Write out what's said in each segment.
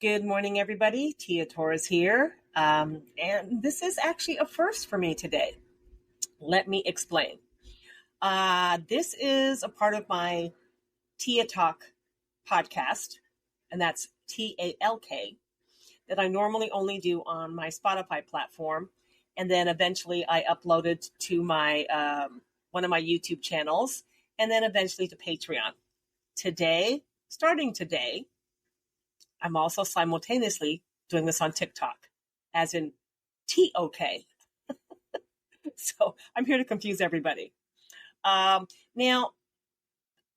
Good morning, everybody. Tia Torres here. And this is actually a first for me today. Let me explain. This is a part of my Tia Talk podcast, and that's TALK, that I normally only do on my Spotify platform. And then eventually I upload it to my one of my YouTube channels, and then eventually to Patreon. Starting today, I'm also simultaneously doing this on TikTok, as in TOK. So I'm here to confuse everybody. Now,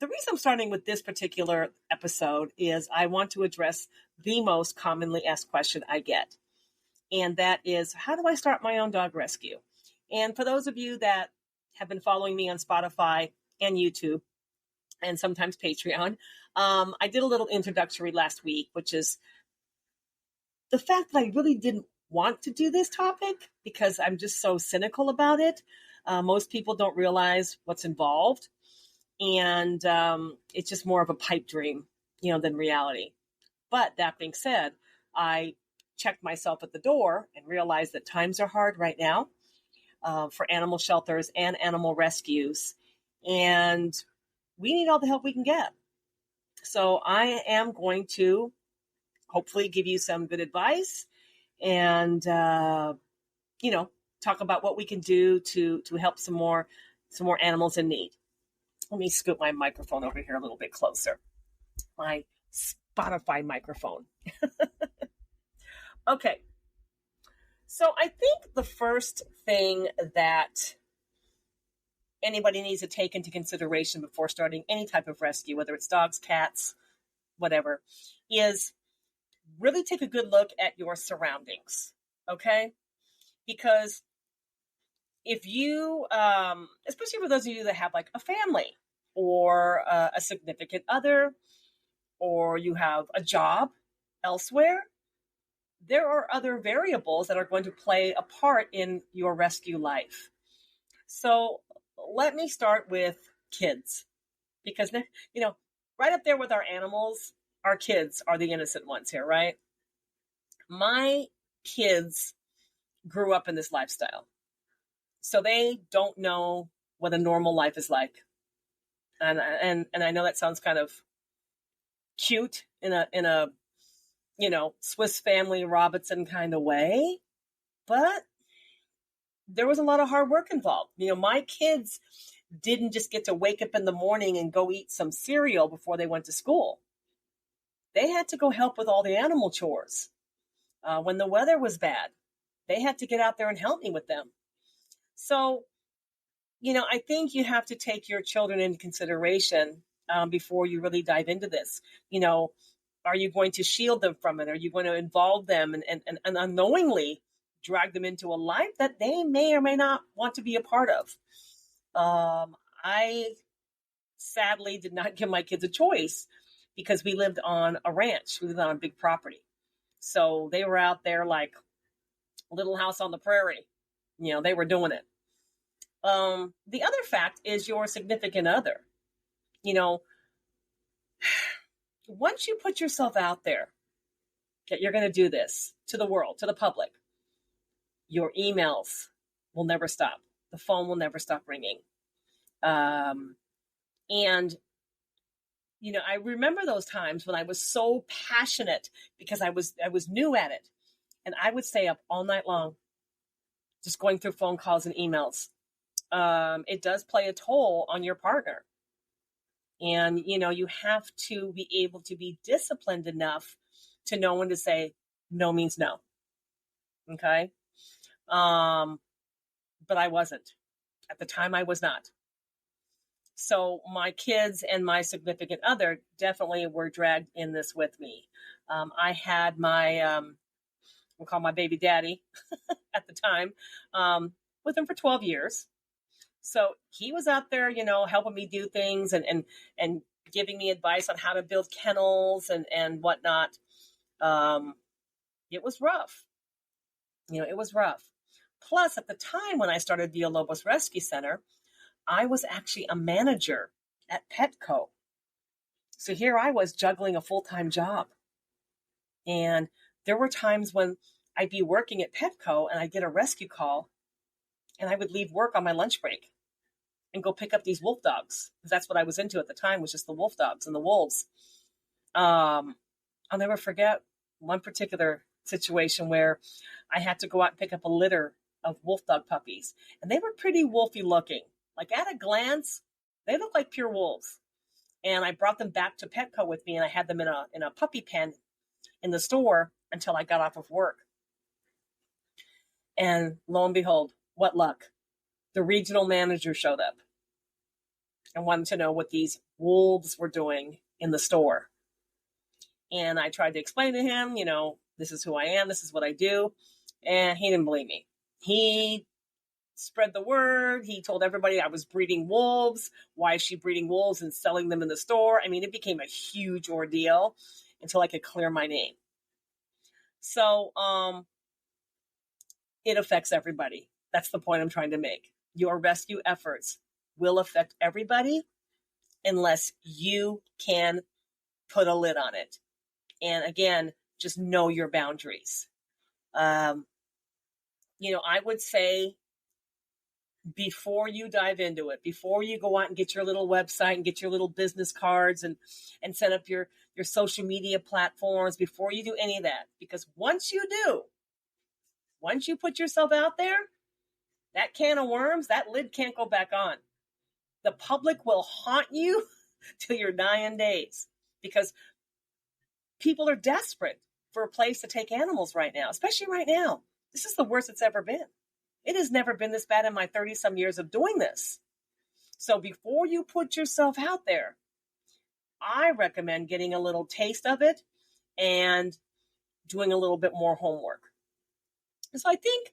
the reason I'm starting with this particular episode is I want to address the most commonly asked question I get. And that is, how do I start my own dog rescue? And for those of you that have been following me on Spotify and YouTube, and sometimes Patreon, I did a little introductory last week, which is the fact that I really didn't want to do this topic because I'm just so cynical about it. Most people don't realize what's involved, and it's just more of a pipe dream, than reality. But that being said, I checked myself at the door and realized that times are hard right now for animal shelters and animal rescues, and we need all the help we can get. So I am going to hopefully give you some good advice and, talk about what we can do to help some more animals in need. Let me scoot my microphone over here a little bit closer. My Spotify microphone. Okay. So I think the first thing that anybody needs to take into consideration before starting any type of rescue, whether it's dogs, cats, whatever, is really take a good look at your surroundings, okay? Because if you, especially for those of you that have like a family or a significant other, or you have a job elsewhere, there are other variables that are going to play a part in your rescue life. So let me start with kids, because, right up there with our animals, our kids are the innocent ones here, right? My kids grew up in this lifestyle, so they don't know what a normal life is like. And I know that sounds kind of cute in a Swiss Family Robinson kind of way, but there was a lot of hard work involved. My kids didn't just get to wake up in the morning and go eat some cereal before they went to school. They had to go help with all the animal chores. When the weather was bad, they had to get out there and help me with them. So, I think you have to take your children into consideration before you really dive into this. Are you going to shield them from it? Are you going to involve them and unknowingly drag them into a life that they may or may not want to be a part of? I sadly did not give my kids a choice because we lived on a ranch. We lived on a big property. So they were out there like Little House on the Prairie. They were doing it. The other fact is your significant other. Once you put yourself out there that you're going to do this to the world, to the public, your emails will never stop. The phone will never stop ringing. And I remember those times when I was so passionate because I was new at it, and I would stay up all night long, just going through phone calls and emails. It does play a toll on your partner, and you have to be able to be disciplined enough to know when to say no means no. Okay, but I wasn't at the time. I was not. So my kids and my significant other definitely were dragged in this with me. I had my, we'll call my baby daddy at the time, with him for 12 years. So he was out there, helping me do things and giving me advice on how to build kennels and whatnot. It was rough. It was rough. Plus, at the time when I started Villalobos Rescue Center, I was actually a manager at Petco. So here I was juggling a full-time job. And there were times when I'd be working at Petco and I'd get a rescue call, and I would leave work on my lunch break and go pick up these wolf dogs, because that's what I was into at the time, was just the wolf dogs and the wolves. I'll never forget one particular situation where I had to go out and pick up a litter of wolf dog puppies, and they were pretty wolfy looking. Like, at a glance, they looked like pure wolves. And I brought them back to Petco with me, and I had them in a puppy pen in the store until I got off of work. And lo and behold, what luck. The regional manager showed up and wanted to know what these wolves were doing in the store. And I tried to explain to him, this is who I am, this is what I do. And he didn't believe me. He spread the word. He told everybody I was breeding wolves. Why is she breeding wolves and selling them in the store? I mean, it became a huge ordeal until I could clear my name. So it affects everybody. That's the point I'm trying to make. Your rescue efforts will affect everybody unless you can put a lid on it. And again, just know your boundaries. I would say, before you dive into it, before you go out and get your little website and get your little business cards and set up your social media platforms, before you do any of that, because once you put yourself out there, that can of worms, that lid can't go back on. The public will haunt you till your dying days, because people are desperate for a place to take animals right now, especially right now. This is the worst it's ever been. It has never been this bad in my 30-some years of doing this. So before you put yourself out there, I recommend getting a little taste of it and doing a little bit more homework. So I think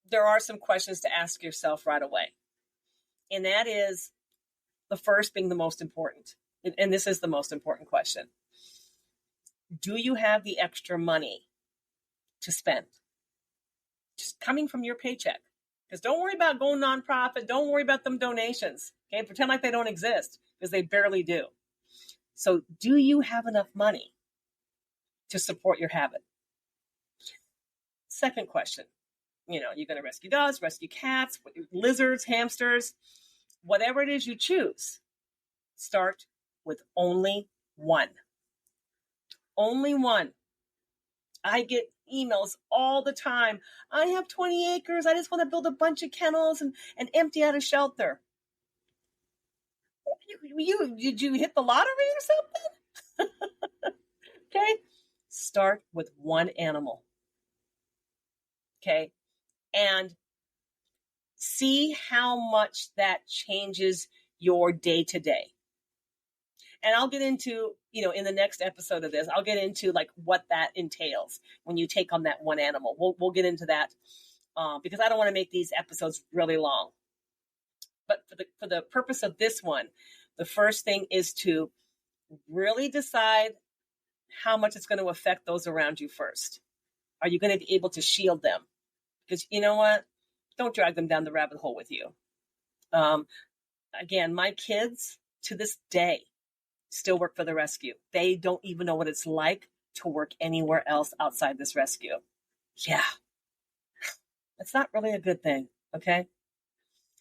there are some questions to ask yourself right away. And that is, the first being the most important. And this is the most important question. Do you have the extra money to spend? Just coming from your paycheck. Because don't worry about going nonprofit. Don't worry about them donations. Okay, pretend like they don't exist, because they barely do. So do you have enough money to support your habit? Second question, you're going to rescue dogs, rescue cats, lizards, hamsters, whatever it is you choose. Start with only one. Only one. I get emails all the time. I have 20 acres. I just want to build a bunch of kennels and empty out a shelter. Did you hit the lottery or something? Okay. Start with one animal. Okay. And see how much that changes your day to day. And I'll get into, in the next episode of this, I'll get into like what that entails when you take on that one animal. We'll get into that because I don't want to make these episodes really long. But for the purpose of this one, the first thing is to really decide how much it's going to affect those around you first. Are you going to be able to shield them? Because you know what? Don't drag them down the rabbit hole with you. Again, my kids to this day still work for the rescue. They don't even know what it's like to work anywhere else outside this rescue. Yeah. That's not really a good thing. Okay.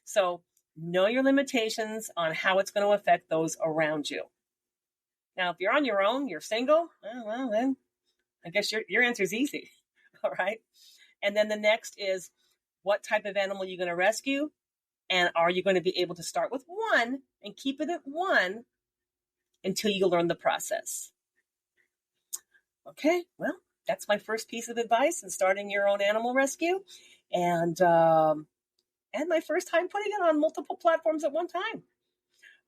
So know your limitations on how it's going to affect those around you. Now, if you're on your own, you're single, well, then I guess your answer is easy. All right. And then the next is, what type of animal are you going to rescue? And are you going to be able to start with one and keep it at one until you learn the process? Okay, well, that's my first piece of advice in starting your own animal rescue. And my first time putting it on multiple platforms at one time.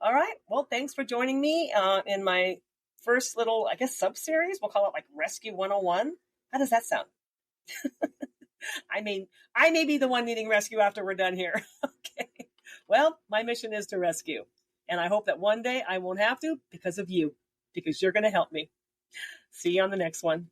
All right, well, thanks for joining me in my first little, I guess, sub-series. We'll call it like Rescue 101. How does that sound? I may be the one needing rescue after we're done here. Okay. Well, my mission is to rescue. And I hope that one day I won't have to because of you, because you're going to help me. See you on the next one.